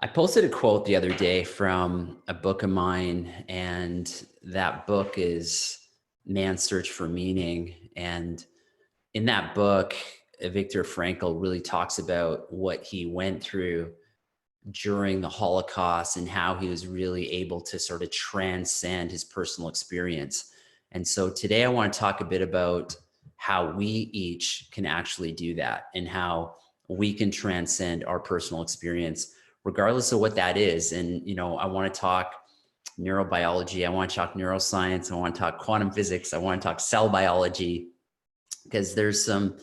I posted a quote the other day from a book of mine, and that book is Man's Search for Meaning. And in that book, Viktor Frankl really talks about what he went through during the Holocaust and how he was really able to sort of transcend his personal experience. And so today I want to talk a bit about how we each can actually do that and how we can transcend our personal experience, regardless of what that is. And, I want to talk neurobiology. I want to talk neuroscience. I want to talk quantum physics. I want to talk cell biology, because there's some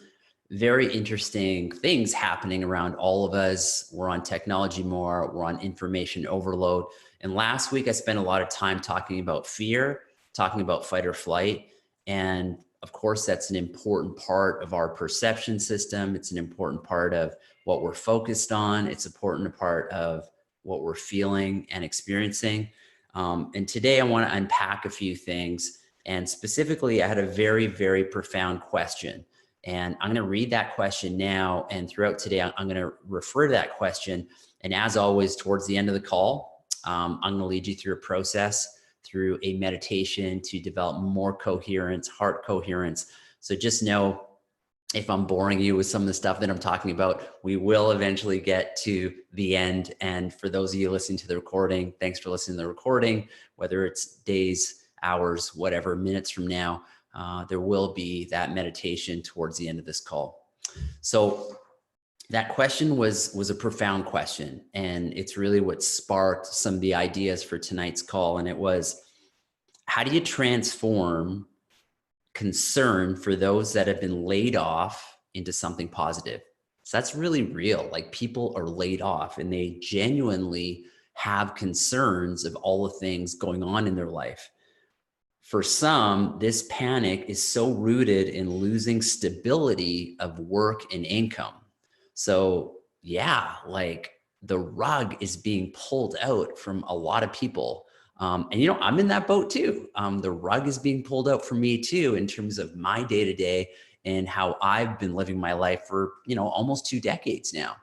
very interesting things happening around all of us. We're on technology more, we're on information overload. And last week I spent a lot of time talking about fear, talking about fight or flight. And of course, that's an important part of our perception system. It's an important part of what we're focused on. It's an important part of what we're feeling and experiencing. And today I want to unpack a few things. And specifically, I had a very, very profound question. And I'm going to read that question now. And throughout today, I'm going to refer to that question. And as always, towards the end of the call, I'm going to lead you through a process, through a meditation to develop more coherence, heart coherence. So just know, if I'm boring you with some of the stuff that I'm talking about, we will eventually get to the end. And for those of you listening to the recording, thanks for listening to the recording, whether it's days, hours, whatever, minutes from now, there will be that meditation towards the end of this call. So that question was a profound question, and it's really what sparked some of the ideas for tonight's call. And it was, how do you transform concern for those that have been laid off into something positive? So that's really real. Like, people are laid off and they genuinely have concerns of all the things going on in their life. For some, this panic is so rooted in losing stability of work and income. So yeah, like, the rug is being pulled out from a lot of people. And I'm in that boat too. The rug is being pulled out for me too, in terms of my day-to-day and how I've been living my life for, almost 2 decades now.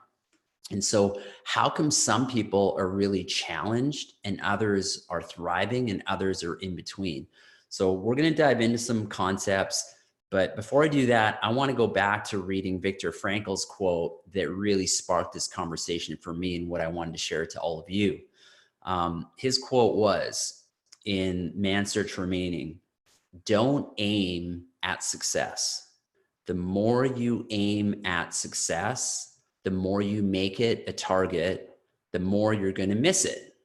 And so how come some people are really challenged and others are thriving and others are in between? So we're going to dive into some concepts. But before I do that, I want to go back to reading Viktor Frankl's quote that really sparked this conversation for me and what I wanted to share to all of you. His quote was, in Man's Search for Meaning, "Don't aim at success. The more you aim at success, the more you make it a target, the more you're going to miss it.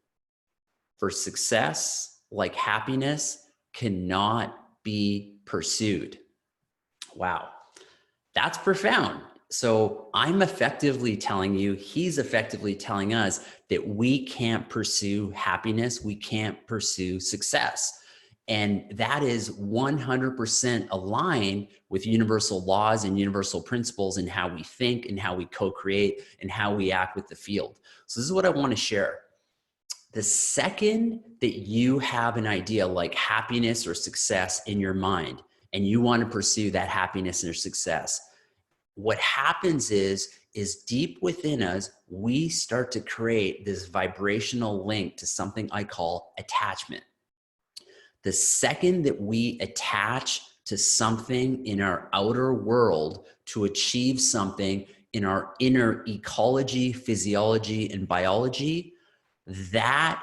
For success, like happiness, cannot be pursued." Wow, that's profound. So I'm effectively telling you, he's effectively telling us that we can't pursue happiness, we can't pursue success. And that is 100% aligned with universal laws and universal principles in how we think and how we co-create and how we act with the field. So this is what I want to share. The second that you have an idea like happiness or success in your mind, and you want to pursue that happiness or success, what happens is deep within us, we start to create this vibrational link to something I call attachment. The second that we attach to something in our outer world to achieve something in our inner ecology, physiology, and biology, that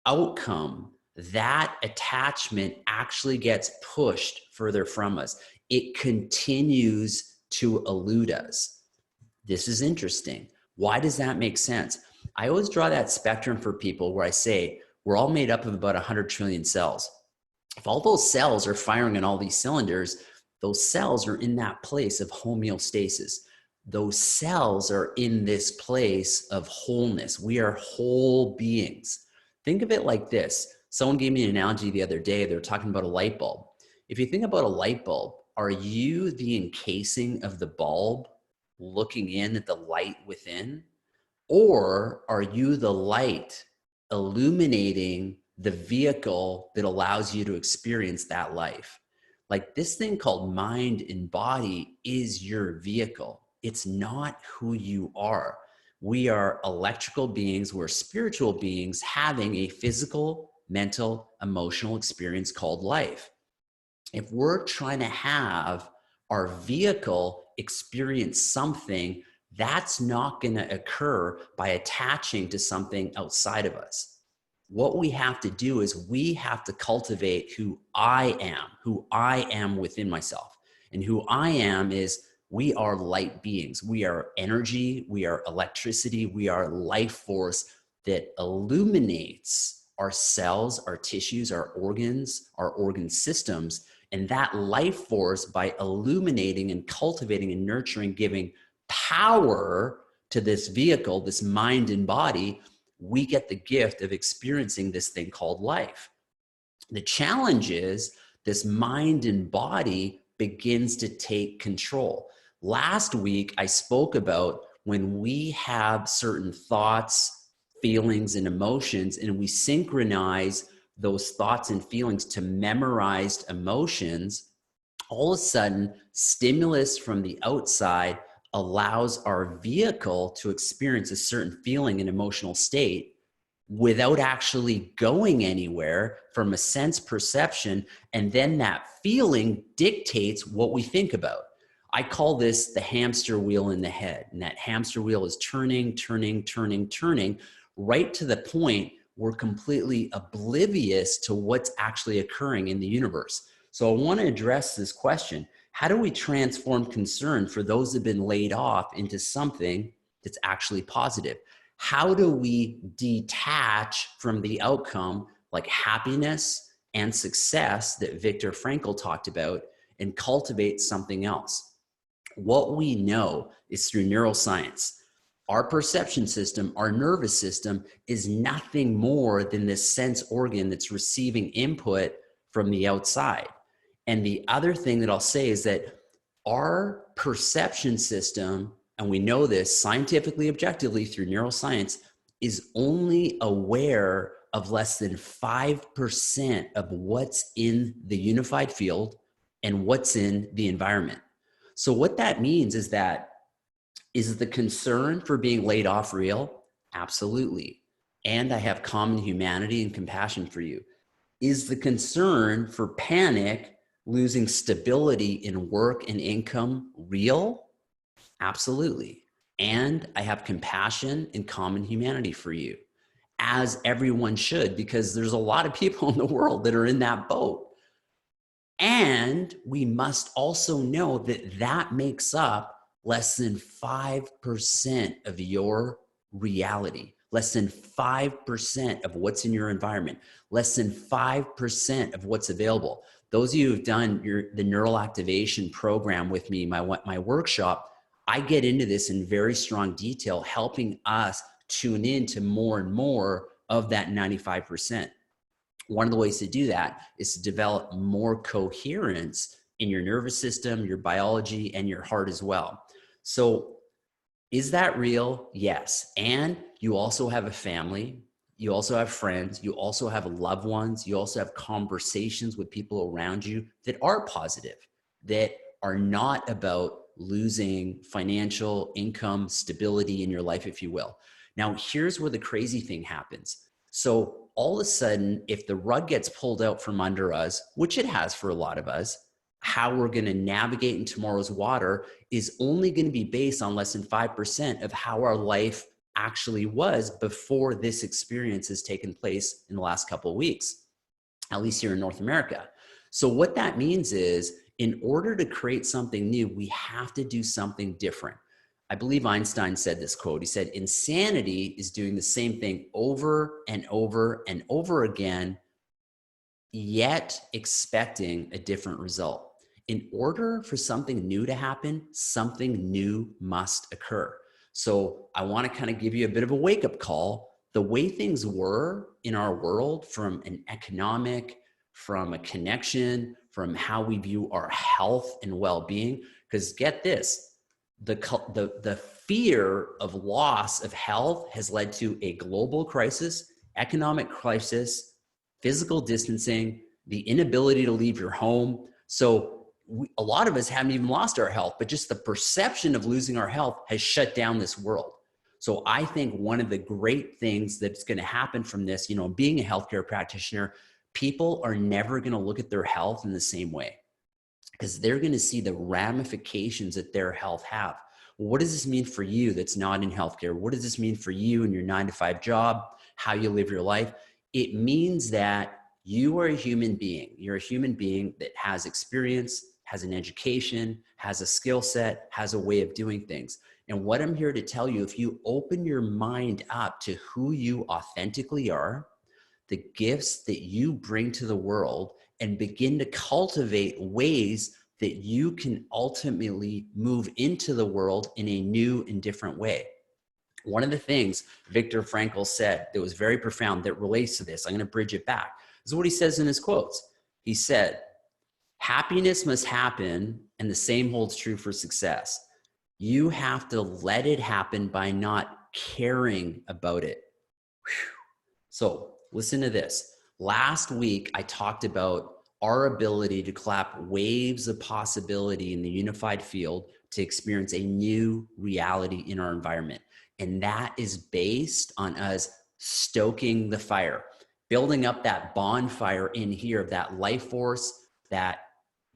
outcome, that attachment actually gets pushed further from us. It continues to elude us. This is interesting. Why does that make sense? I always draw that spectrum for people where I say, we're all made up of about 100 trillion cells. If all those cells are firing on all these cylinders, those cells are in that place of homeostasis. Those cells are in this place of wholeness. We are whole beings. Think of it like this. Someone gave me an analogy the other day. They were talking about a light bulb. If you think about a light bulb, are you the encasing of the bulb looking in at the light within? Or are you the light illuminating the vehicle that allows you to experience that life? Like, this thing called mind and body is your vehicle. It's not who you are. We are electrical beings, we're spiritual beings having a physical, mental, emotional experience called life. If we're trying to have our vehicle experience something, that's not going to occur by attaching to something outside of us. What we have to do is we have to cultivate who I am within myself. And who I am is we are light beings. We are energy, we are electricity, we are life force that illuminates our cells, our tissues, our organ systems. And that life force, by illuminating and cultivating and nurturing, giving power to this vehicle, this mind and body, we get the gift of experiencing this thing called life. The challenge is this mind and body begins to take control. Last week, I spoke about when we have certain thoughts, feelings, and emotions, and we synchronize those thoughts and feelings to memorized emotions, all of a sudden, stimulus from the outside allows our vehicle to experience a certain feeling and emotional state without actually going anywhere from a sense perception. And then that feeling dictates what we think about. I call this the hamster wheel in the head. And that hamster wheel is turning, right to the point we're completely oblivious to what's actually occurring in the universe. So I want to address this question. How do we transform concern for those that have been laid off into something that's actually positive? How do we detach from the outcome, like happiness and success that Viktor Frankl talked about, and cultivate something else? What we know is through neuroscience. Our perception system, our nervous system, is nothing more than this sense organ that's receiving input from the outside. And the other thing that I'll say is that our perception system, and we know this scientifically, objectively through neuroscience, is only aware of less than 5% of what's in the unified field and what's in the environment. So what that means is that, is the concern for being laid off real? Absolutely. And I have common humanity and compassion for you. Is the concern for panic, losing stability in work and income real? Absolutely. And I have compassion and common humanity for you, as everyone should, because there's a lot of people in the world that are in that boat. And we must also know that that makes up less than 5% of your reality, less than 5% of what's in your environment, less than 5% of what's available. Those of you who've done the neural activation program with me, my workshop, I get into this in very strong detail, helping us tune into more and more of that 95%. One of the ways to do that is to develop more coherence in your nervous system, your biology, and your heart as well. So is that real? Yes. And you also have a family. You also have friends. You also have loved ones. You also have conversations with people around you that are positive, that are not about losing financial income, stability in your life, if you will. Now, here's where the crazy thing happens. So all of a sudden, if the rug gets pulled out from under us, which it has for a lot of us, how we're going to navigate in tomorrow's water is only going to be based on less than 5% of how our life actually was before this experience has taken place in the last couple of weeks, at least here in North America. So what that means is, in order to create something new, we have to do something different. I believe Einstein said this quote. He said, insanity is doing the same thing over and over and over again, yet expecting a different result. In order for something new to happen, something new must occur. So I want to kind of give you a bit of a wake-up call. The way things were in our world, from an economic, from a connection, from how we view our health and well-being, because get this, the fear of loss of health has led to a global crisis, economic crisis, physical distancing, the inability to leave your home. So a lot of us haven't even lost our health, but just the perception of losing our health has shut down this world. So I think one of the great things that's going to happen from this, being a healthcare practitioner, people are never going to look at their health in the same way, because they're going to see the ramifications that their health have. What does this mean for you that's not in healthcare? What does this mean for you in your 9-to-5 job, how you live your life? It means that you are a human being. You're a human being that has experience, has an education, has a skill set, has a way of doing things. And what I'm here to tell you, if you open your mind up to who you authentically are, the gifts that you bring to the world, and begin to cultivate ways that you can ultimately move into the world in a new and different way. One of the things Viktor Frankl said that was very profound that relates to this, I'm going to bridge it back, is what he says in his quotes. He said, happiness must happen, and the same holds true for success. You have to let it happen by not caring about it. Whew. So listen to this. Last week, I talked about our ability to clap waves of possibility in the unified field to experience a new reality in our environment. And that is based on us stoking the fire, building up that bonfire in here of that life force, that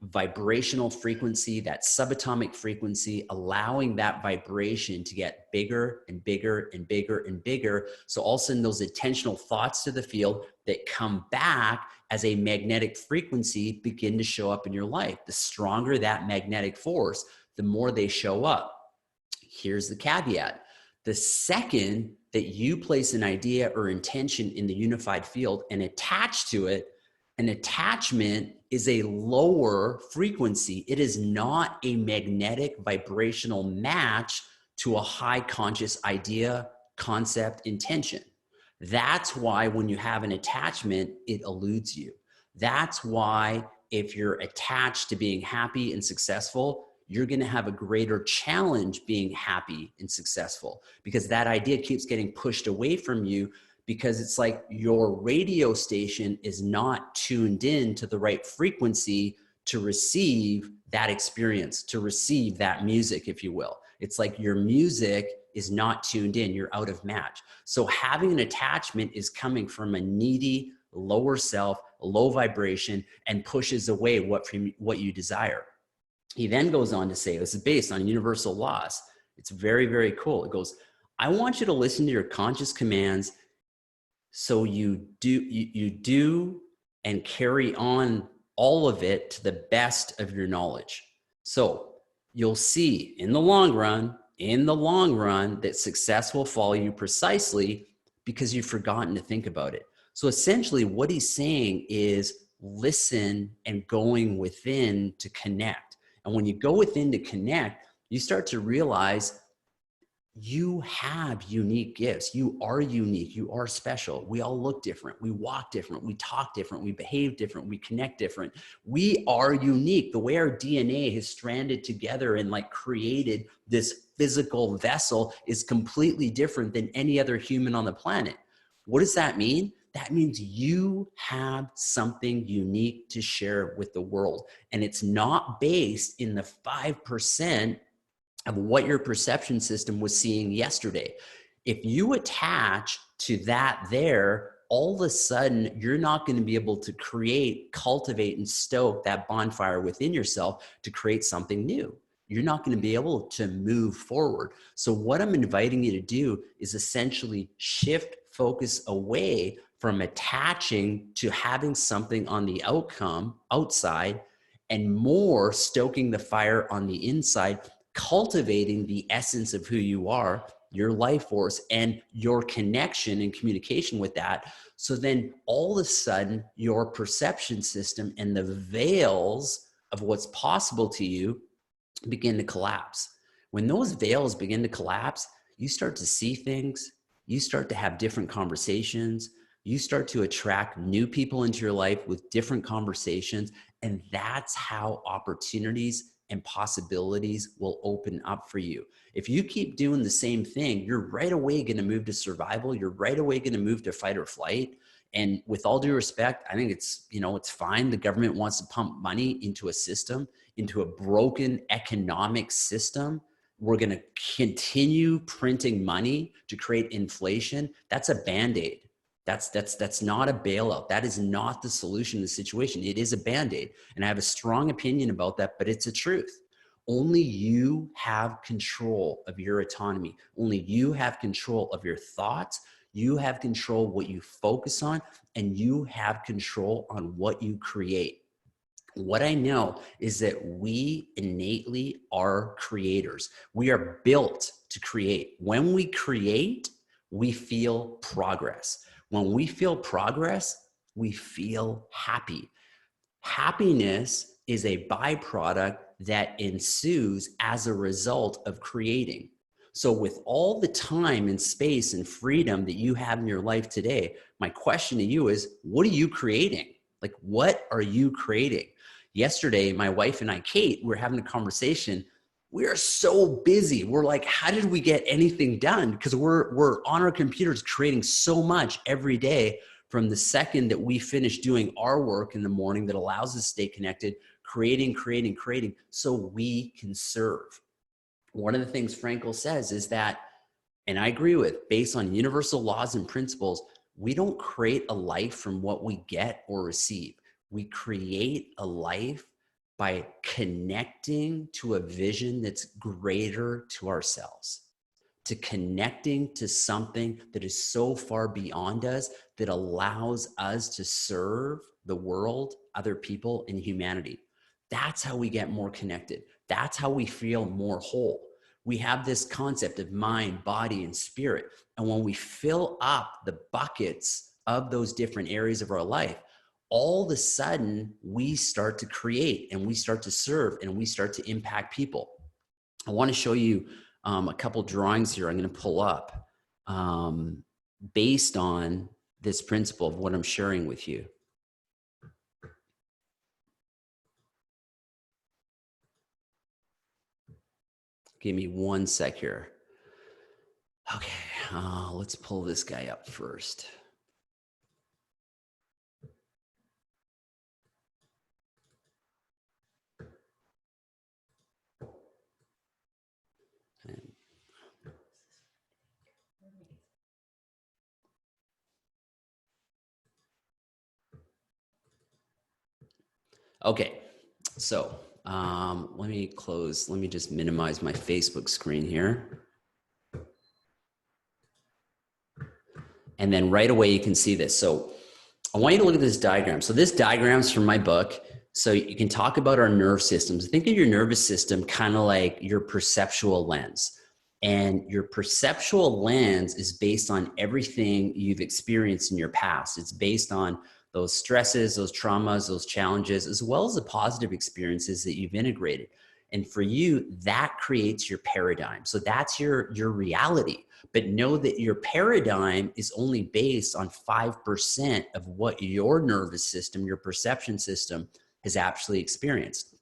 vibrational frequency, that subatomic frequency, allowing that vibration to get bigger and bigger and bigger and bigger. So all of a sudden those intentional thoughts to the field that come back as a magnetic frequency begin to show up in your life. The stronger that magnetic force, the more they show up. Here's the caveat. The second that you place an idea or intention in the unified field and attach to it, an attachment is a lower frequency. It is not a magnetic vibrational match to a high conscious idea, concept, intention. That's why when you have an attachment, it eludes you. That's why if you're attached to being happy and successful, you're going to have a greater challenge being happy and successful, because that idea keeps getting pushed away from you, because it's like your radio station is not tuned in to the right frequency to receive that experience, to receive that music, if you will. It's like your music is not tuned in, you're out of match. So having an attachment is coming from a needy, lower self, low vibration, and pushes away what you desire. He then goes on to say, this is based on universal laws. It's very, very cool. It goes, I want you to listen to your conscious commands so you do and carry on all of it to the best of your knowledge. So you'll see in the long run, that success will follow you precisely because you've forgotten to think about it. So essentially what he's saying is listen and going within to connect. And when you go within to connect, you start to realize you have unique gifts. You are unique. You are special. We all look different. We walk different. We talk different. We behave different. We connect different. We are unique. The way our DNA has stranded together and like created this physical vessel is completely different than any other human on the planet. What does that mean? That means you have something unique to share with the world. And it's not based in the 5% of what your perception system was seeing yesterday. If you attach to that there, all of a sudden, you're not going to be able to create, cultivate, and stoke that bonfire within yourself to create something new. You're not going to be able to move forward. So what I'm inviting you to do is essentially shift focus away from attaching to having something on the outcome outside and more stoking the fire on the inside, cultivating the essence of who you are, your life force, and your connection and communication with that. So then all of a sudden your perception system and the veils of what's possible to you begin to collapse. When those veils begin to collapse, you start to see things, you start to have different conversations, you start to attract new people into your life with different conversations. And that's how opportunities and possibilities will open up for you. If you keep doing the same thing, you're right away going to move to survival. You're right away going to move to fight or flight. And with all due respect, I think it's fine. The government wants to pump money into a system, into a broken economic system we're going to continue printing money to create inflation, that's a Band-Aid. That's not a bailout. That is not the solution to the situation. It is a Band-Aid. And I have a strong opinion about that, but it's a truth. Only you have control of your autonomy. Only you have control of your thoughts. You have control what you focus on, and you have control on what you create. What I know is that we innately are creators. We are built to create. When we create, we feel progress. When we feel progress, we feel happy. Happiness is a byproduct that ensues as a result of creating. So with all the time and space and freedom that you have in your life today, my question to you is, what are you creating? Like, what are you creating? Yesterday, my wife and I, Kate, we were having a conversation. We are so busy. We're like, how did we get anything done? Because we're on our computers creating so much every day, from the second that we finish doing our work in the morning that allows us to stay connected, creating, so we can serve. One of the things Frankl says is that, and I agree with, based on universal laws and principles, we don't create a life from what we get or receive. We create a life by connecting to a vision that's greater to ourselves, to connecting to something that is so far beyond us that allows us to serve the world, other people, and humanity. That's how we get more connected. That's how we feel more whole. We have this concept of mind, body, and spirit. And when we fill up the buckets of those different areas of our life, all of a sudden we start to create, and we start to serve, and we start to impact people. I want to show you a couple drawings here I'm going to pull up based on this principle of what I'm sharing with you. Give me one sec here. Okay, let's pull this guy up first. Okay, so let me just minimize my Facebook screen here. And then right away you can see this. So I want you to look at this diagram. So this diagram is from my book. So you can talk about our nerve systems. Think of your nervous system kind of like your perceptual lens. And your perceptual lens is based on everything you've experienced in your past. It's based on those stresses, those traumas, those challenges, as well as the positive experiences that you've integrated. And for you, that creates your paradigm. So that's your reality. But know that your paradigm is only based on 5% of what your nervous system, your perception system, has actually experienced.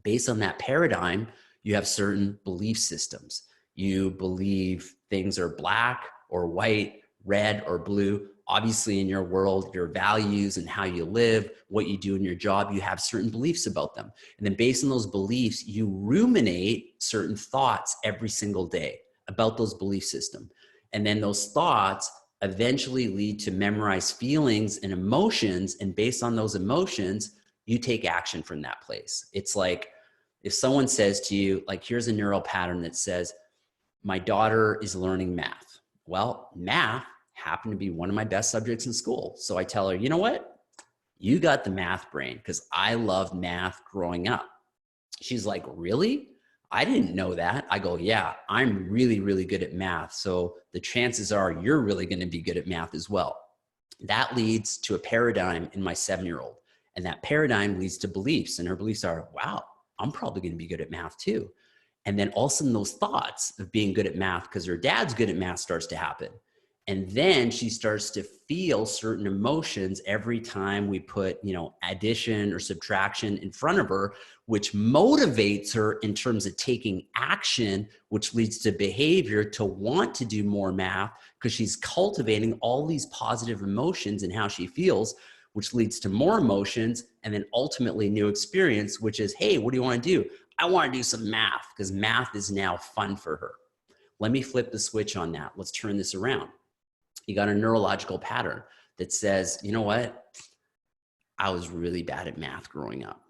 Based on that paradigm, you have certain belief systems. You believe things are black or white, red or blue. Obviously, in your world, your values and how you live, what you do in your job, you have certain beliefs about them. And then based on those beliefs, you ruminate certain thoughts every single day about those belief system. And then those thoughts eventually lead to memorized feelings and emotions. And based on those emotions, you take action from that place. It's like if someone says to you, like, here's a neural pattern that says, my daughter is learning math. Well, math happened to be one of my best subjects in school. So I tell her, you know what? You got the math brain, because I loved math growing up. She's like, really? I didn't know that. I go, yeah, I'm really, really good at math. So the chances are you're really going to be good at math as well. That leads to a paradigm in my 7-year-old. And that paradigm leads to beliefs. And her beliefs are, wow, I'm probably going to be good at math too. And then all of a sudden those thoughts of being good at math because her dad's good at math starts to happen. And then she starts to feel certain emotions every time we put, addition or subtraction in front of her, which motivates her in terms of taking action, which leads to behavior to want to do more math because she's cultivating all these positive emotions in how she feels, which leads to more emotions and then ultimately new experience, which is, hey, what do you want to do? I want to do some math because math is now fun for her. Let me flip the switch on that. Let's turn this around. You got a neurological pattern that says, you know what? I was really bad at math growing up.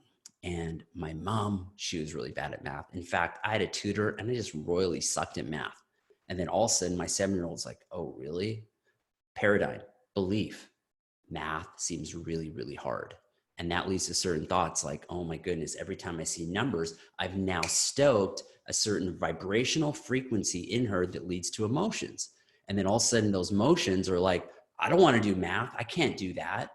And my mom, she was really bad at math. In fact, I had a tutor and I just royally sucked at math. And then all of a sudden, my 7-year-old's like, oh, really? Paradigm, belief, math seems really, really hard. And that leads to certain thoughts like, oh my goodness, every time I see numbers, I've now stoked a certain vibrational frequency in her that leads to emotions. And then all of a sudden those emotions are like, I don't want to do math. I can't do that.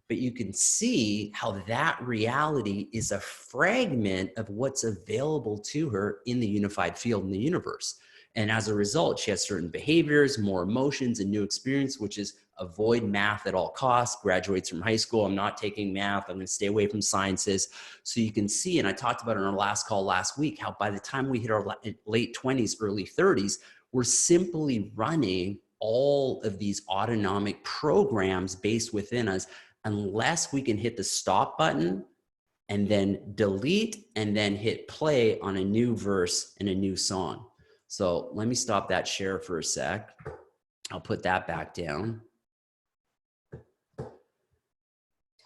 But you can see how that reality is a fragment of what's available to her in the unified field in the universe. And as a result, she has certain behaviors, more emotions, and new experience, which is avoid math at all costs, graduates from high school. I'm not taking math. I'm going to stay away from sciences. So you can see, and I talked about it on our last call last week, how by the time we hit our late 20s, early 30s, we're simply running all of these autonomic programs based within us unless we can hit the stop button and then delete and then hit play on a new verse and a new song. So let me stop that share for a sec. I'll put that back down.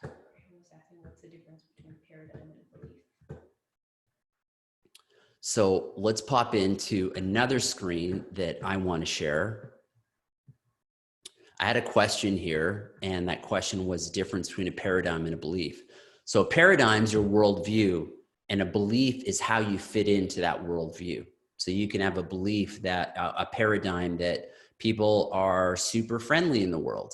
What's the difference between paradigm and belief? So let's pop into another screen that I want to share. I had a question here, and that question was the difference between a paradigm and a belief. So a paradigm is your worldview, and a belief is how you fit into that worldview. So you can have a belief that a paradigm that people are super friendly in the world.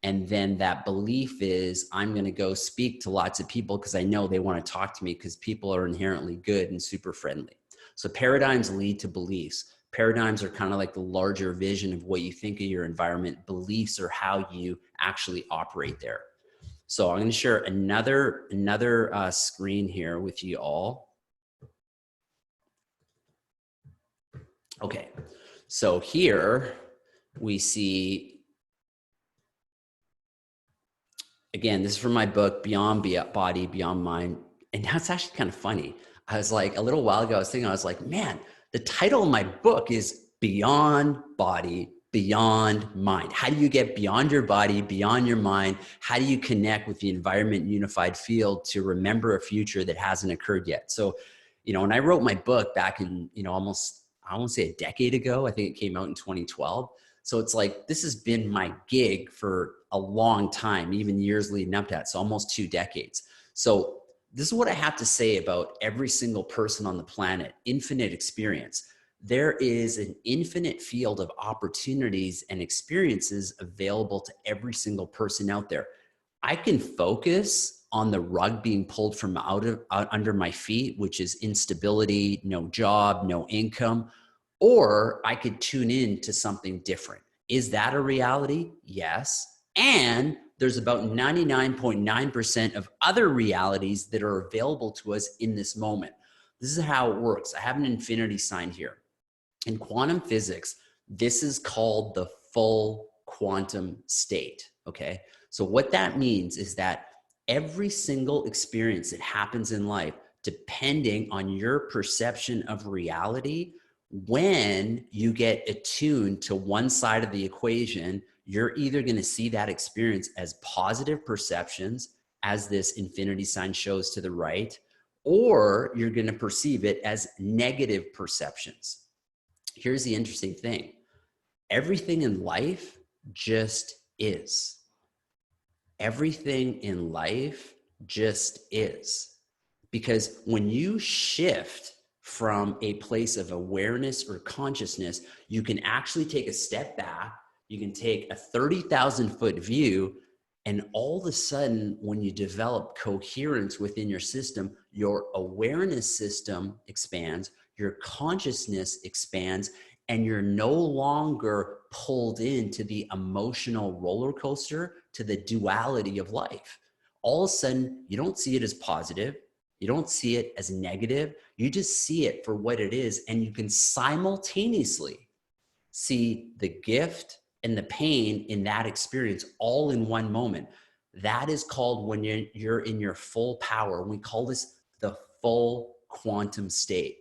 And then that belief is, I'm going to go speak to lots of people because I know they want to talk to me because people are inherently good and super friendly. So paradigms lead to beliefs. Paradigms are kind of like the larger vision of what you think of your environment. Beliefs are how you actually operate there. So I'm going to share another screen here with you all. Okay, so here we see, again, this is from my book, Beyond Body, Beyond Mind. And that's actually kind of funny. I was like, a little while ago, I was like, man, the title of my book is Beyond Body, Beyond Mind. How do you get beyond your body, beyond your mind? How do you connect with the environment unified field to remember a future that hasn't occurred yet? So, when I wrote my book back in, almost, I won't say a decade ago, I think it came out in 2012. So it's like, this has been my gig for a long time, even years leading up to that. So almost 2 decades. So this is what I have to say about every single person on the planet, infinite experience. There is an infinite field of opportunities and experiences available to every single person out there. I can focus on the rug being pulled from under my feet, which is instability, no job, no income, or I could tune in to something different. Is that a reality? Yes. And there's about 99.9% of other realities that are available to us in this moment. This is how it works. I have an infinity sign here. In quantum physics, this is called the full quantum state, okay? So what that means is that every single experience that happens in life, depending on your perception of reality, when you get attuned to one side of the equation, you're either going to see that experience as positive perceptions, as this infinity sign shows to the right, or you're going to perceive it as negative perceptions. Here's the interesting thing. Everything in life just is. Everything in life just is. Because when you shift from a place of awareness or consciousness, you can actually take a step back. You can take a 30,000 foot view, and all of a sudden, when you develop coherence within your system, your awareness system expands, your consciousness expands, and you're no longer pulled into the emotional roller coaster, to the duality of life. All of a sudden, you don't see it as positive. You don't see it as negative. You just see it for what it is. And you can simultaneously see the gift and the pain in that experience all in one moment. That is called when you're in your full power. We call this the full quantum state.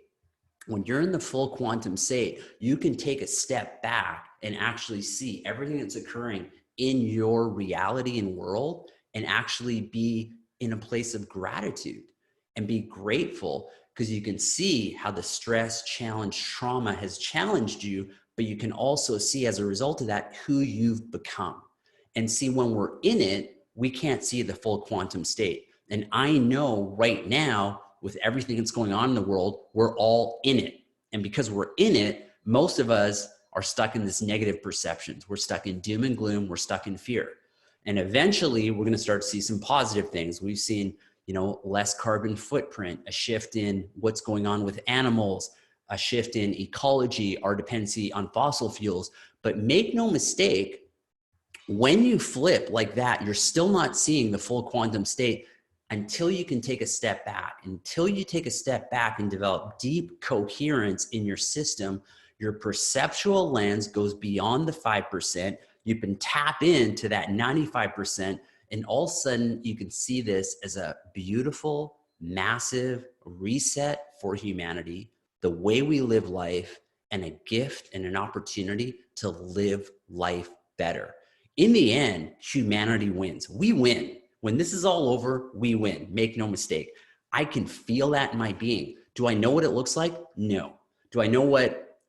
When you're in the full quantum state, you can take a step back and actually see everything that's occurring in your reality and world, and actually be in a place of gratitude and be grateful, because you can see how the stress, challenge, trauma has challenged you, but you can also see as a result of that who you've become. And see, when we're in it, we can't see the full quantum state. And I know right now, with everything that's going on in the world, we're all in it. And because we're in it, most of us are stuck in this negative perceptions. We're stuck in doom and gloom. We're stuck in fear. And eventually we're going to start to see some positive things. We've seen, less carbon footprint, a shift in what's going on with animals, a shift in ecology, our dependency on fossil fuels. But make no mistake, when you flip like that, you're still not seeing the full quantum state until you can take a step back. Until you take a step back and develop deep coherence in your system, your perceptual lens goes beyond the 5%. You can tap into that 95%, and all of a sudden you can see this as a beautiful, massive reset for humanity, the way we live life, and a gift and an opportunity to live life better. In the end, humanity wins. We win. When this is all over, we win. Make no mistake. I can feel that in my being. Do I know what it looks like? No. Do I know what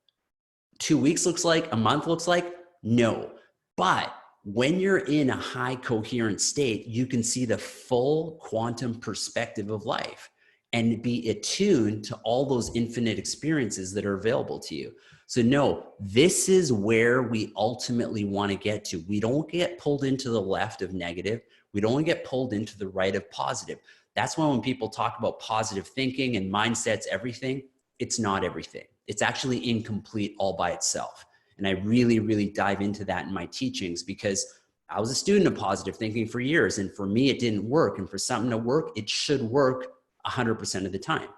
2 weeks looks like, a month looks like? No. But when you're in a high coherent state, you can see the full quantum perspective of life and be attuned to all those infinite experiences that are available to you. So no, this is where we ultimately want to get to. We don't get pulled into the left of negative. We don't get pulled into the right of positive. That's why when people talk about positive thinking and mindsets, everything, it's not everything. It's actually incomplete all by itself. And I really, really dive into that in my teachings, because I was a student of positive thinking for years. And for me, it didn't work. And for something to work, it should work 100% of the time.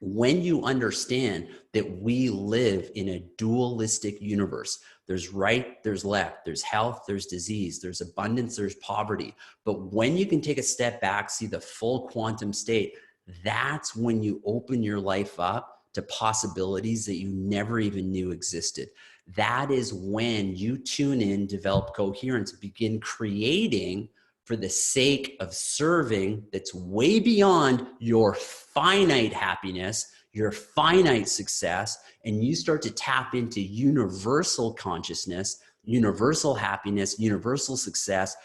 When you understand that we live in a dualistic universe, there's right, there's left, there's health, there's disease, there's abundance, there's poverty. But when you can take a step back, see the full quantum state, that's when you open your life up to possibilities that you never even knew existed. That is when you tune in, develop coherence, begin creating for the sake of serving, that's way beyond your finite happiness, your finite success, and you start to tap into universal consciousness, universal happiness, universal success,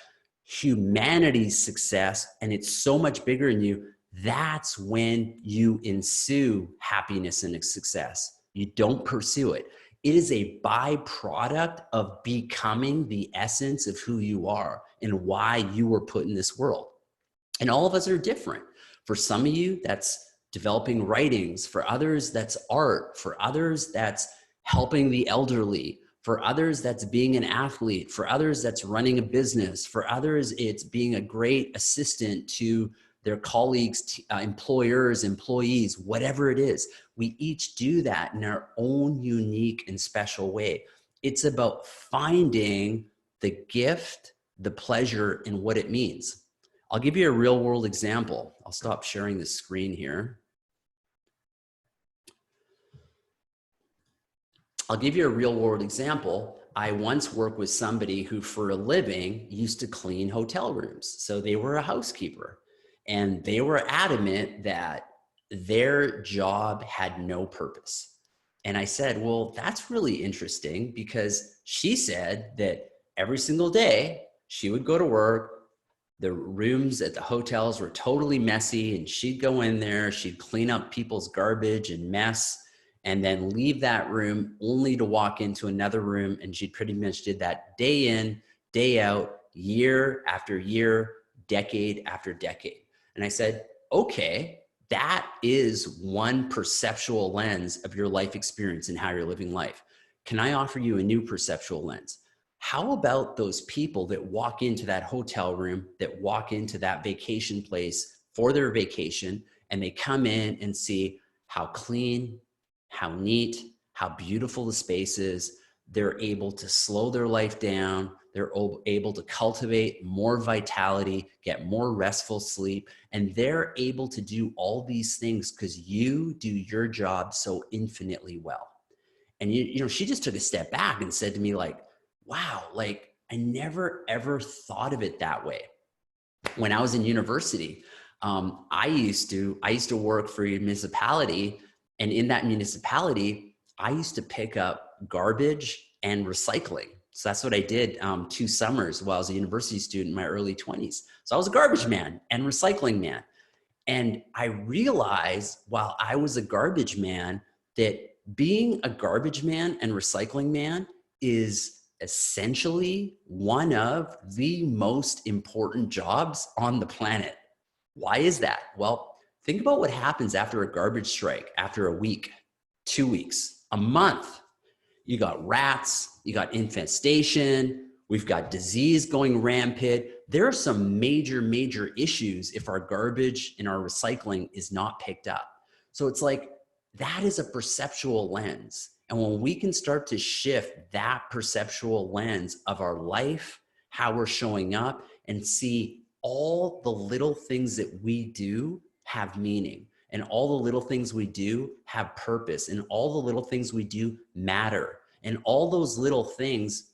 humanity's success, and it's so much bigger than you. That's when you ensue happiness and success. You don't pursue it. It is a byproduct of becoming the essence of who you are and why you were put in this world. And all of us are different. For some of you, that's developing writings. For others, that's art. For others, that's helping the elderly. For others, that's being an athlete. For others, that's running a business. For others, it's being a great assistant to their colleagues, employers, employees, whatever it is. We each do that in our own unique and special way. It's about finding the gift, the pleasure, and what it means. I'll give you a real world example. I'll stop sharing the screen here. I'll give you a real world example. I once worked with somebody who for a living used to clean hotel rooms. So they were a housekeeper. And they were adamant that their job had no purpose. And I said, well, that's really interesting, because she said that every single day she would go to work, the rooms at the hotels were totally messy, and she'd go in there, she'd clean up people's garbage and mess, and then leave that room only to walk into another room. And she pretty much did that day in, day out, year after year, decade after decade. And I said, okay, that is one perceptual lens of your life experience and how you're living life. Can I offer you a new perceptual lens? How about those people that walk into that hotel room, that walk into that vacation place for their vacation, and they come in and see how clean, how neat, how beautiful the space is. They're able to slow their life down. They're able to cultivate more vitality, get more restful sleep, and they're able to do all these things because you do your job so infinitely well. And you know, she just took a step back and said to me like, wow, like I never ever thought of it that way. When I was in university, I used to work for a municipality, and in that municipality, I used to pick up garbage and recycling. So that's what I did 2 summers while I was a university student in my early 20s. So I was a garbage man and recycling man. And I realized while I was a garbage man that being a garbage man and recycling man is essentially one of the most important jobs on the planet. Why is that? Well, think about what happens after a garbage strike, after a week, 2 weeks, a month. You got rats, you got infestation, we've got disease going rampant. There are some major, major issues if our garbage and our recycling is not picked up. So it's like, that is a perceptual lens. And when we can start to shift that perceptual lens of our life, how we're showing up, and see all the little things that we do have meaning, and all the little things we do have purpose, and all the little things we do matter, and all those little things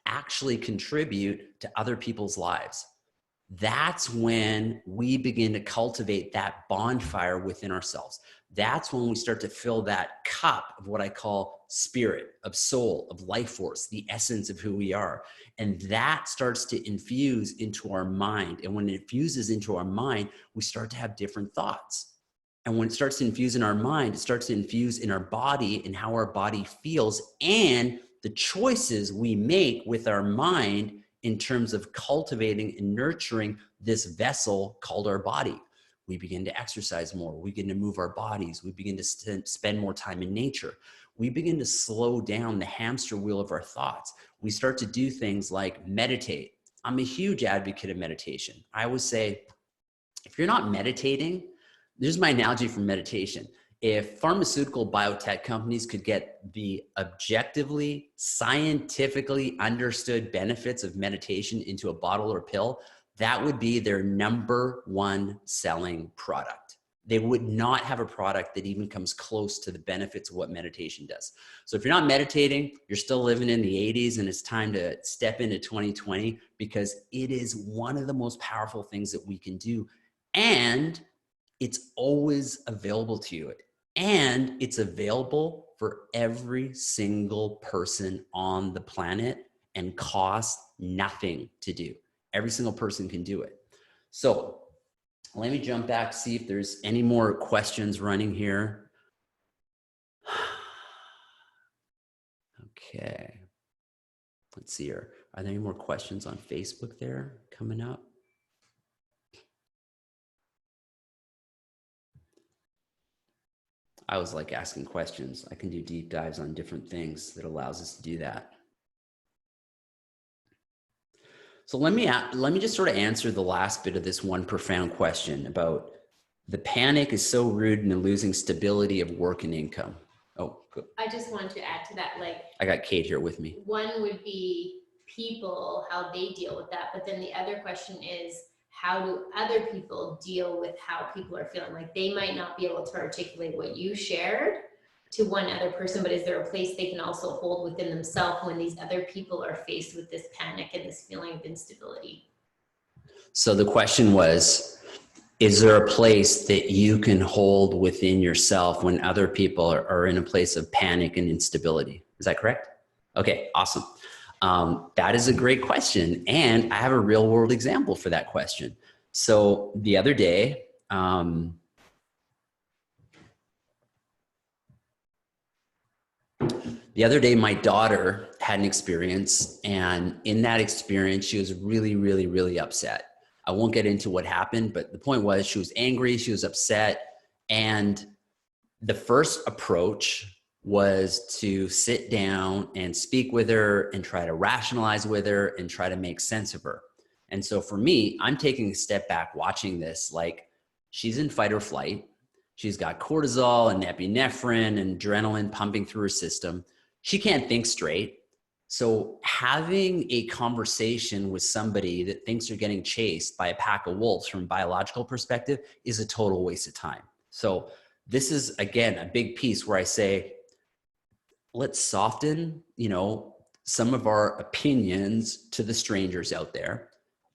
actually contribute to other people's lives. That's when we begin to cultivate that bonfire within ourselves. That's when we start to fill that cup of what I call spirit, of soul, of life force, the essence of who we are. And that starts to infuse into our mind. And when it infuses into our mind, we start to have different thoughts. And when it starts to infuse in our mind, it starts to infuse in our body and how our body feels, and the choices we make with our mind in terms of cultivating and nurturing this vessel called our body. We begin to exercise more. We begin to move our bodies. We begin to spend more time in nature. We begin to slow down the hamster wheel of our thoughts. We start to do things like meditate. I'm a huge advocate of meditation. I always say, if you're not meditating, there's my analogy for meditation. If pharmaceutical biotech companies could get the objectively, scientifically understood benefits of meditation into a bottle or pill, that would be their #1 selling product. They would not have a product that even comes close to the benefits of what meditation does. So if you're not meditating, you're still living in the 80s, and it's time to step into 2020, because it is one of the most powerful things that we can do. And it's always available to you. And it's available for every single person on the planet and costs nothing to do. Every single person can do it. So let me jump back, see if there's any more questions running here. Okay. Let's see here. Are there any more questions on Facebook there coming up? I always like asking questions. I can do deep dives on different things that allows us to do that. So let me just sort of answer the last bit of this one profound question about the panic is so rude in losing stability of work and income. Oh, good. I just wanted to add to that, like, I got Kate here with me. One would be people, how they deal with that. But then the other question is, how do other people deal with how people are feeling? Like, they might not be able to articulate what you shared to one other person, but is there a place they can also hold within themselves when these other people are faced with this panic and this feeling of instability? So the question was, is there a place that you can hold within yourself when other people are in a place of panic and instability? Is that correct? Okay, awesome. That is a great question. And I have a real world example for that question. So the other day, my daughter had an experience, and in that experience, she was really, really, really upset. I won't get into what happened, but the point was she was angry, she was upset. And the first approach was to sit down and speak with her and try to rationalize with her and try to make sense of her. And so for me, I'm taking a step back watching this, like, she's in fight or flight. She's got cortisol and epinephrine and adrenaline pumping through her system. She can't think straight. So having a conversation with somebody that thinks you're getting chased by a pack of wolves from a biological perspective is a total waste of time. So this is, again, a big piece where I say, let's soften, some of our opinions to the strangers out there.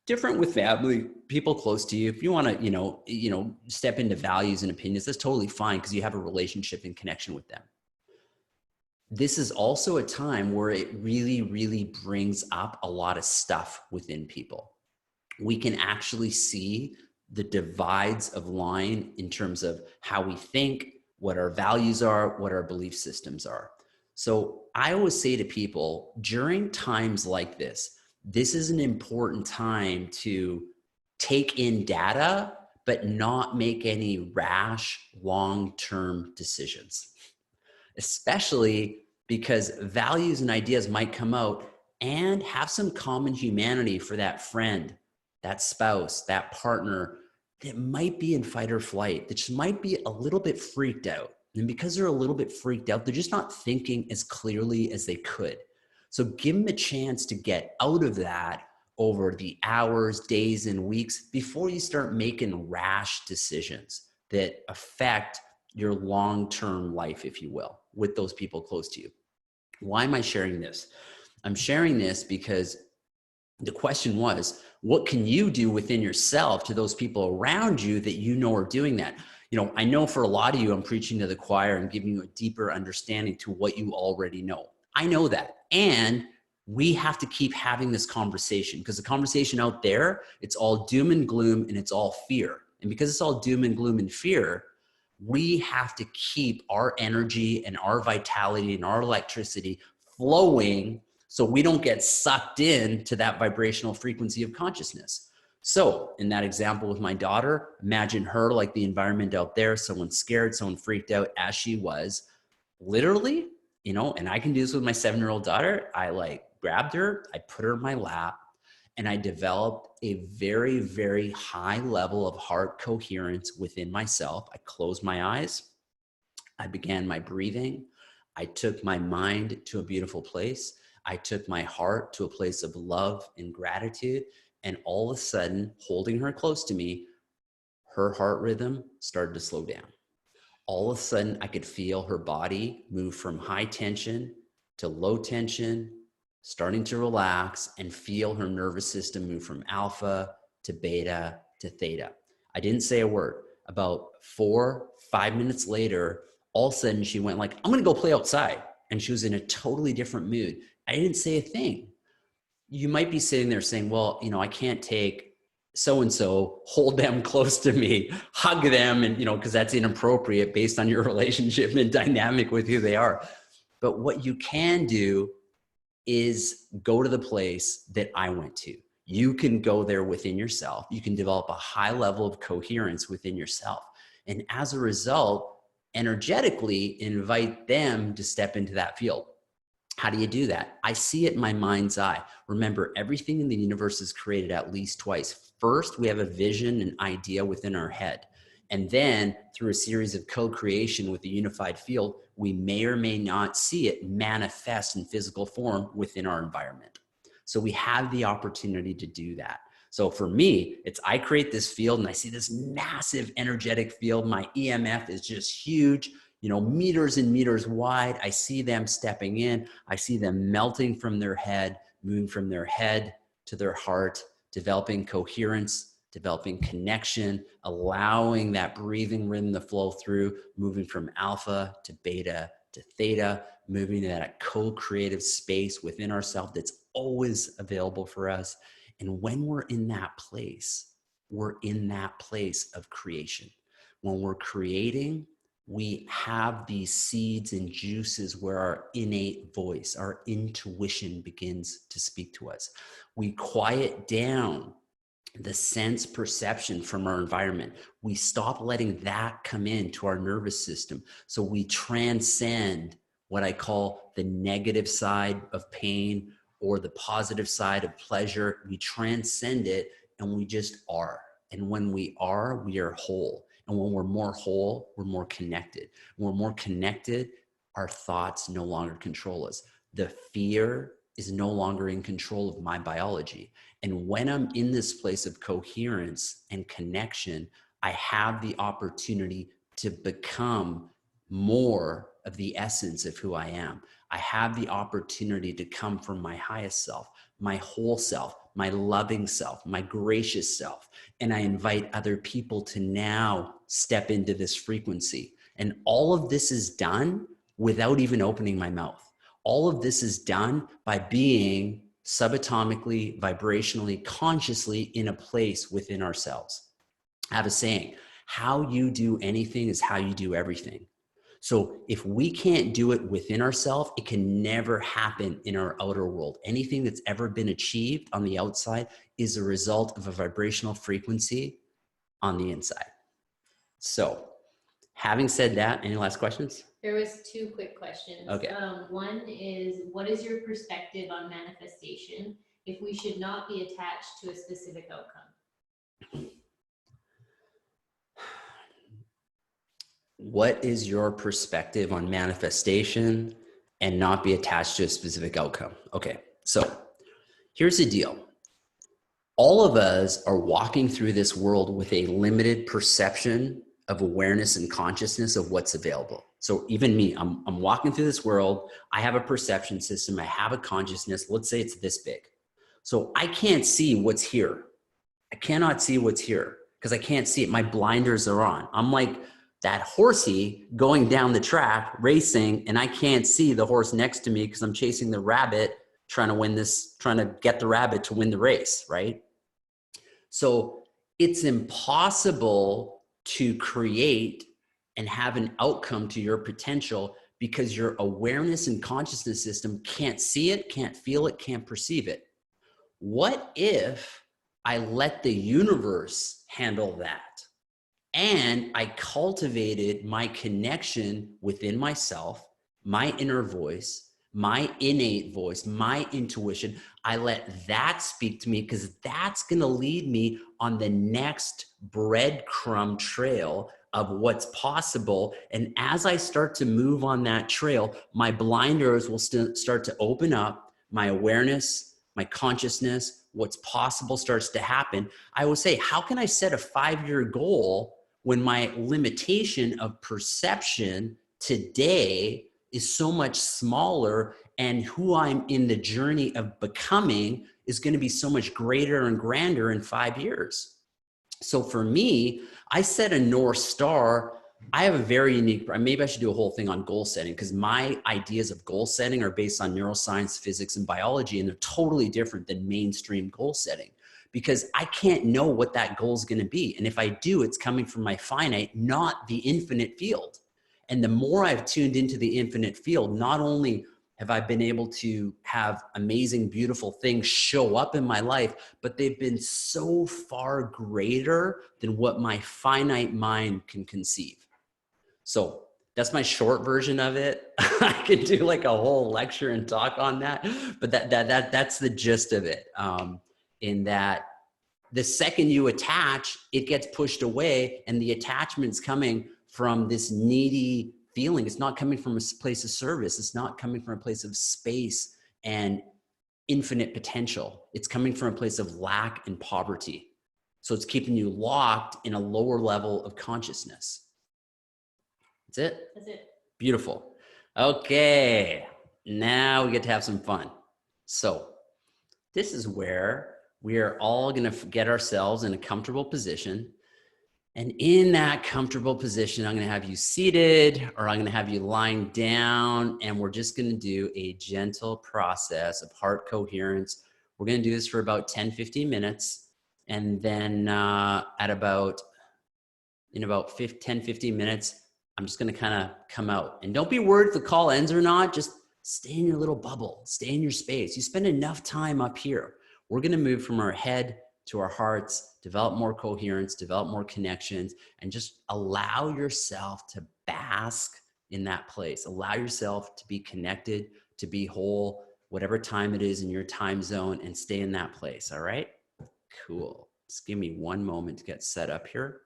Different with family, people close to you. If you want to, step into values and opinions, that's totally fine because you have a relationship and connection with them. This is also a time where it really, really brings up a lot of stuff within people. We can actually see the divides of line in terms of how we think, what our values are, what our belief systems are. So I always say to people during times like this is an important time to take in data, but not make any rash long-term decisions, especially because values and ideas might come out and have some common humanity for that friend, that spouse, that partner that might be in fight or flight, that just might be a little bit freaked out. And because they're a little bit freaked out, they're just not thinking as clearly as they could. So give them a chance to get out of that over the hours, days, and weeks before you start making rash decisions that affect your long-term life, if you will, with those people close to you. Why am I sharing this? I'm sharing this because the question was, what can you do within yourself to those people around you that are doing that? I know for a lot of you, I'm preaching to the choir and giving you a deeper understanding to what you already know. I know that. And we have to keep having this conversation because the conversation out there, it's all doom and gloom and it's all fear. And because it's all doom and gloom and fear, we have to keep our energy and our vitality and our electricity flowing so we don't get sucked into that vibrational frequency of consciousness. So in that example with my daughter, imagine her like the environment out there, someone scared, someone freaked out as she was. Literally, and I can do this with my 7-year-old daughter. I grabbed her, I put her in my lap, and I developed a very, very high level of heart coherence within myself. I closed my eyes. I began my breathing. I took my mind to a beautiful place. I took my heart to a place of love and gratitude. And all of a sudden, holding her close to me, her heart rhythm started to slow down. All of a sudden, I could feel her body move from high tension to low tension, starting to relax, and feel her nervous system move from alpha to beta to theta. I didn't say a word. About 4-5 minutes later, all of a sudden she went like, I'm gonna go play outside. And she was in a totally different mood. I didn't say a thing. You might be sitting there saying, well, I can't take so-and-so, hold them close to me, hug them, and, because that's inappropriate based on your relationship and dynamic with who they are. But what you can do is go to the place that I went to. You can go there within yourself. You can develop a high level of coherence within yourself. And as a result, energetically invite them to step into that field. How do you do that? I see it in my mind's eye. Remember, everything in the universe is created at least twice. First, we have a vision, an idea within our head. And then through a series of co-creation with the unified field, we may or may not see it manifest in physical form within our environment. So we have the opportunity to do that. So for me, I create this field and I see this massive energetic field. My EMF is just huge, meters and meters wide. I see them stepping in. I see them melting from their head, moving from their head to their heart, developing coherence, developing connection, allowing that breathing rhythm to flow through, moving from alpha to beta to theta, moving to that co-creative space within ourselves that's always available for us. And when we're in that place, we're in that place of creation. When we're creating, we have these seeds and juices where our innate voice, our intuition begins to speak to us. We quiet down the sense perception from our environment. We stop letting that come into our nervous system. So we transcend what I call the negative side of pain or the positive side of pleasure. We transcend it and we just are. And when we are whole. And when we're more whole, we're more connected. When we're more connected, our thoughts no longer control us. The fear is no longer in control of my biology. And when I'm in this place of coherence and connection, I have the opportunity to become more of the essence of who I am. I have the opportunity to come from my highest self, my whole self, my loving self, my gracious self. And I invite other people to now step into this frequency. And all of this is done without even opening my mouth. All of this is done by being subatomically, vibrationally, consciously in a place within ourselves. I have a saying, how you do anything is how you do everything. So if we can't do it within ourselves, it can never happen in our outer world. Anything that's ever been achieved on the outside is a result of a vibrational frequency on the inside. So having said that, any last questions? There was two quick questions. Okay. One is, what is your perspective on manifestation if we should not be attached to a specific outcome? What is your perspective on manifestation and not be attached to a specific outcome? Okay, so here's the deal. All of us are walking through this world with a limited perception of awareness and consciousness of what's available. So even me, I'm walking through this world. I have a perception system. I have a consciousness. Let's say it's this big. So I can't see what's here. I cannot see what's here because I can't see it. My blinders are on. I'm like that horsey going down the track racing, and I can't see the horse next to me because I'm chasing the rabbit, trying to get the rabbit to win the race, right? So it's impossible to create and have an outcome to your potential because your awareness and consciousness system can't see it, can't feel it, can't perceive it. What if I let the universe handle that? And I cultivated my connection within myself, my inner voice, my innate voice, my intuition. I let that speak to me because that's going to lead me on the next breadcrumb trail of what's possible. And as I start to move on that trail, my blinders will start to open up. My awareness, my consciousness, what's possible starts to happen. I will say, how can I set a 5-year goal when my limitation of perception today is so much smaller, and who I'm in the journey of becoming is going to be so much greater and grander in 5 years? So for me, I set a North Star. I have a very unique, maybe I should do a whole thing on goal setting because my ideas of goal setting are based on neuroscience, physics, and biology, and they're totally different than mainstream goal setting because I can't know what that goal is going to be. And if I do, it's coming from my finite, not the infinite field. And the more I've tuned into the infinite field, not only have I been able to have amazing, beautiful things show up in my life, but they've been so far greater than what my finite mind can conceive. So that's my short version of it. I could do like a whole lecture and talk on that, but that's the gist of it. In that the second you attach, it gets pushed away, and the attachment's coming from this needy feeling. It's not coming from a place of service. It's not coming from a place of space and infinite potential. It's coming from a place of lack and poverty. So it's keeping you locked in a lower level of consciousness. That's it? That's it. Beautiful. Okay, now we get to have some fun. So this is where we are all going to get ourselves in a comfortable position. And in that comfortable position, I'm going to have you seated, or I'm going to have you lying down, and we're just going to do a gentle process of heart coherence. We're going to do this for about 10, 15 minutes. And then in about 10, 15 minutes, I'm just going to kind of come out. And don't be worried if the call ends or not. Just stay in your little bubble. Stay in your space. You spend enough time up here. We're going to move from our head to our hearts, develop more coherence, develop more connections, and just allow yourself to bask in that place. Allow yourself to be connected, to be whole, whatever time it is in your time zone, and stay in that place. All right? Cool. Just give me one moment to get set up here.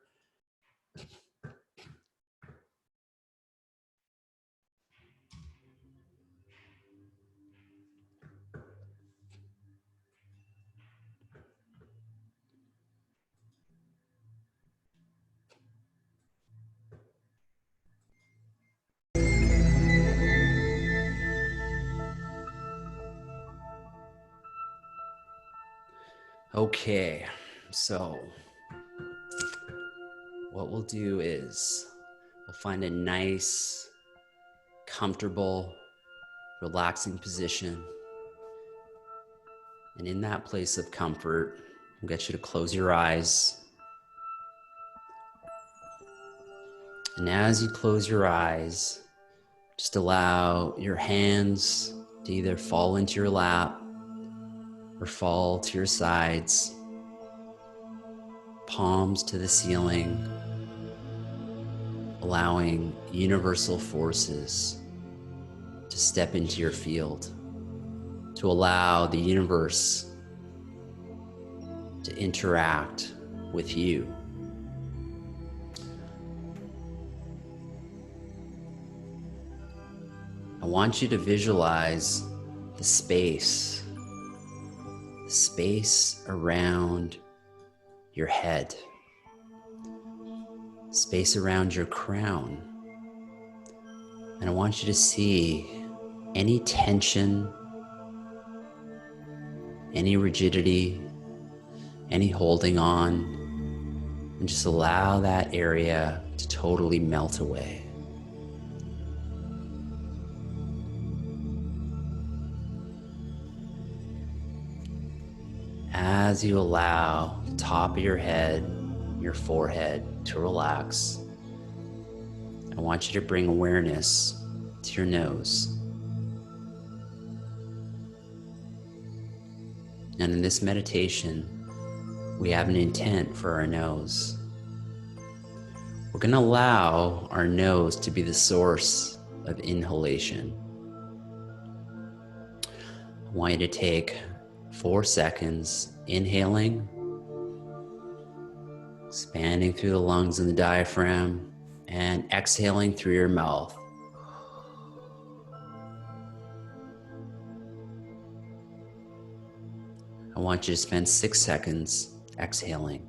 Okay, so what we'll do is we'll find a nice, comfortable, relaxing position. And in that place of comfort, we'll get you to close your eyes. And as you close your eyes, just allow your hands to either fall into your lap or fall to your sides, palms to the ceiling, allowing universal forces to step into your field, to allow the universe to interact with you. I want you to visualize the space around your head, space around your crown. And I want you to see any tension, any rigidity, any holding on, and just allow that area to totally melt away. As you allow the top of your head, your forehead to relax, I want you to bring awareness to your nose. And in this meditation, we have an intent for our nose. We're going to allow our nose to be the source of inhalation. I want you to take 4 seconds inhaling, expanding through the lungs and the diaphragm, and exhaling through your mouth. I want you to spend 6 seconds exhaling.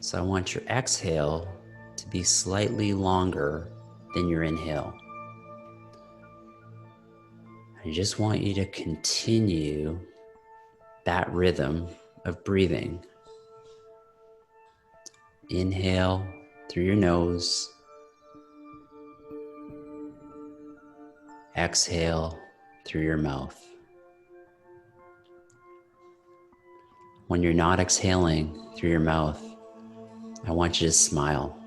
So I want your exhale to be slightly longer than your inhale. I just want you to continue that rhythm of breathing. Inhale through your nose. Exhale through your mouth. When you're not exhaling through your mouth, I want you to smile.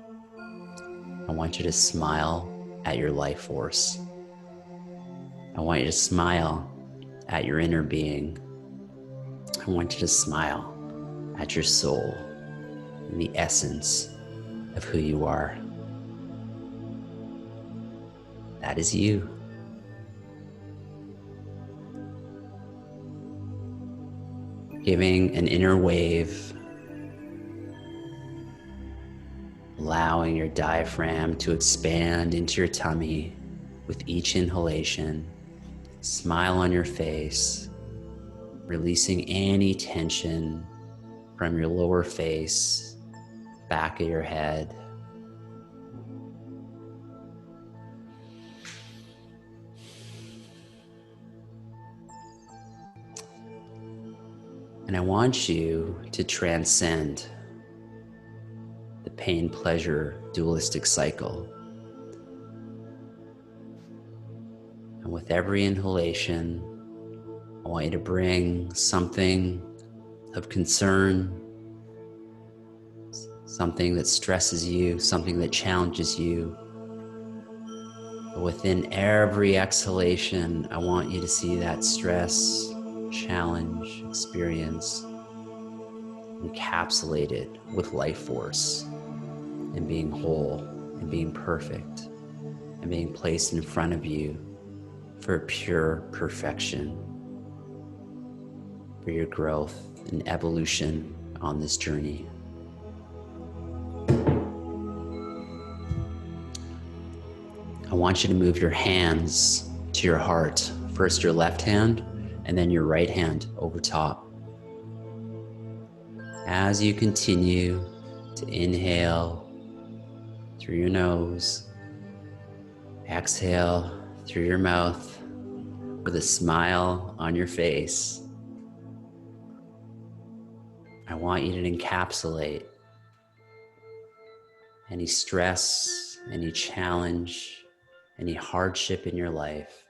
I want you to smile at your life force. I want you to smile at your inner being. I want you to smile at your soul and the essence of who you are. That is you. Giving an inner wave, allowing your diaphragm to expand into your tummy with each inhalation. Smile on your face, releasing any tension from your lower face, back of your head. And I want you to transcend the pain-pleasure dualistic cycle. And with every inhalation, I want you to bring something of concern, something that stresses you, something that challenges you. But within every exhalation, I want you to see that stress, challenge, experience encapsulated with life force and being whole and being perfect and being placed in front of you for pure perfection, for your growth and evolution on this journey. I want you to move your hands to your heart. First your left hand and then your right hand over top. As you continue to inhale through your nose, exhale through your mouth with a smile on your face. I want you to encapsulate any stress, any challenge, any hardship in your life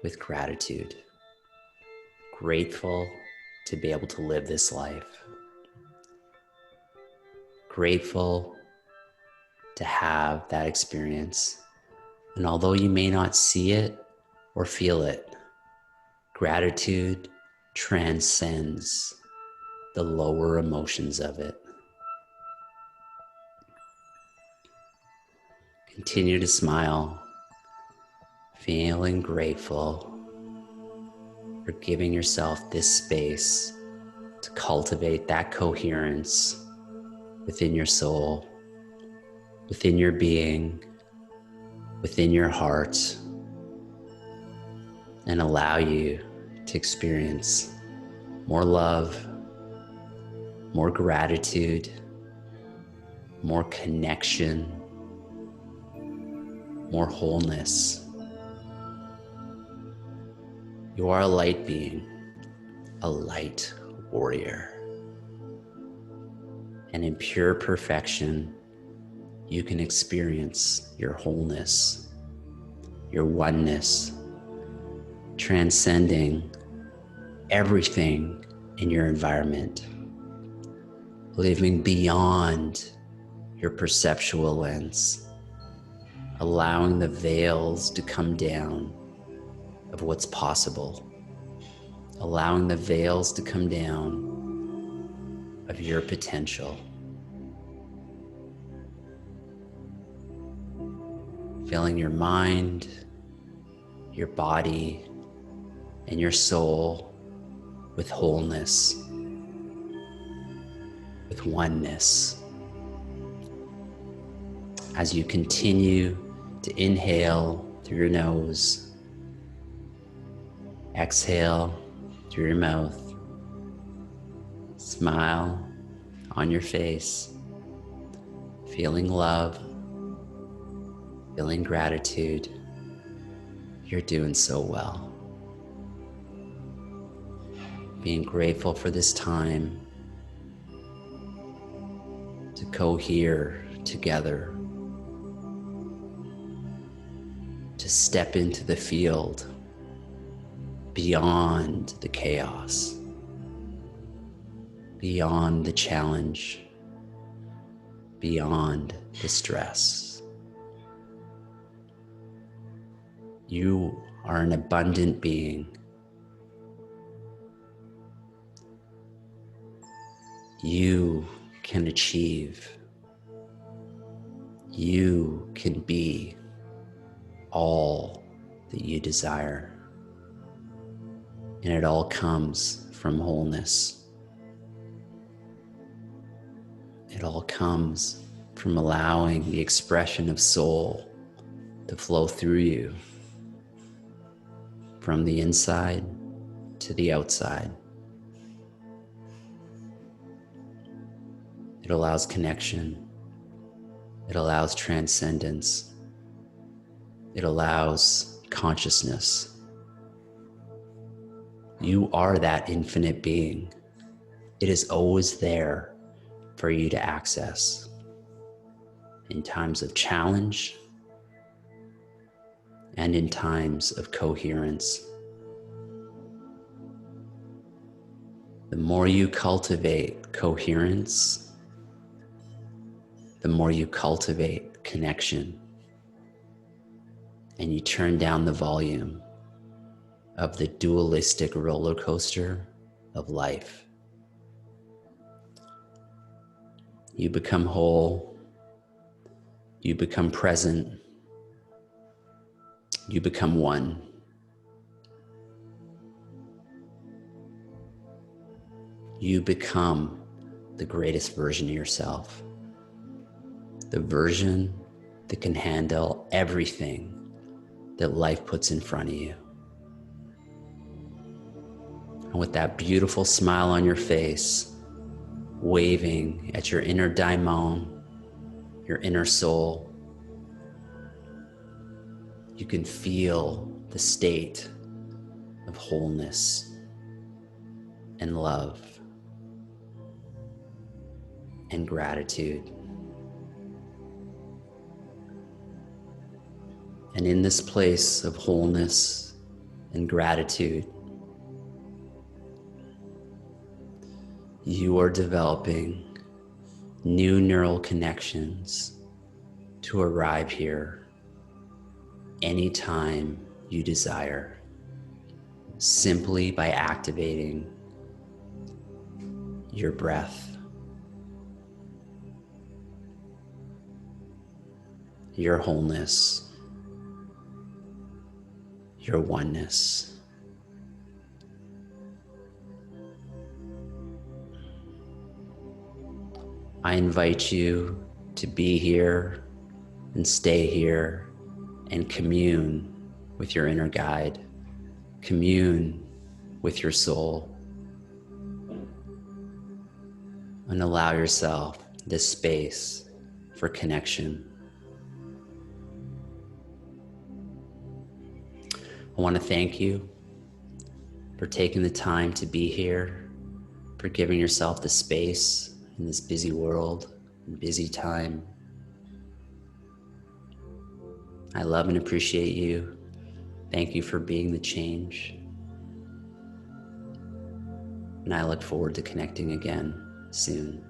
with gratitude. Grateful to be able to live this life. Grateful to have that experience. And although you may not see it or feel it, gratitude transcends the lower emotions of it. Continue to smile, feeling grateful for giving yourself this space to cultivate that coherence within your soul, within your being, within your heart, and allow you to experience more love, more gratitude, more connection, more wholeness. You are a light being, a light warrior. And in pure perfection, you can experience your wholeness, your oneness, transcending everything in your environment, living beyond your perceptual lens, allowing the veils to come down of what's possible, allowing the veils to come down of your potential. Filling your mind, your body, and your soul with wholeness, with oneness. As you continue to inhale through your nose, exhale through your mouth, smile on your face, feeling love, feeling gratitude. You're doing so well. Being grateful for this time to cohere together, to step into the field beyond the chaos, beyond the challenge, beyond the stress. You are an abundant being. You can achieve. You can be all that you desire. And it all comes from wholeness. It all comes from allowing the expression of soul to flow through you, from the inside to the outside. It allows connection. It allows transcendence. It allows consciousness. You are that infinite being. It is always there for you to access in times of challenge and in times of coherence. The more you cultivate coherence, the more you cultivate connection, and you turn down the volume of the dualistic roller coaster of life. You become whole, you become present, you become one. You become the greatest version of yourself, the version that can handle everything that life puts in front of you. And with that beautiful smile on your face, waving at your inner daimon, your inner soul, you can feel the state of wholeness and love and gratitude. And in this place of wholeness and gratitude, you are developing new neural connections to arrive here anytime you desire, simply by activating your breath, your wholeness, your oneness. I invite you to be here and stay here and commune with your inner guide, commune with your soul, and allow yourself this space for connection. I want to thank you for taking the time to be here, for giving yourself the space in this busy world and busy time. I love and appreciate you. Thank you for being the change. And I look forward to connecting again soon.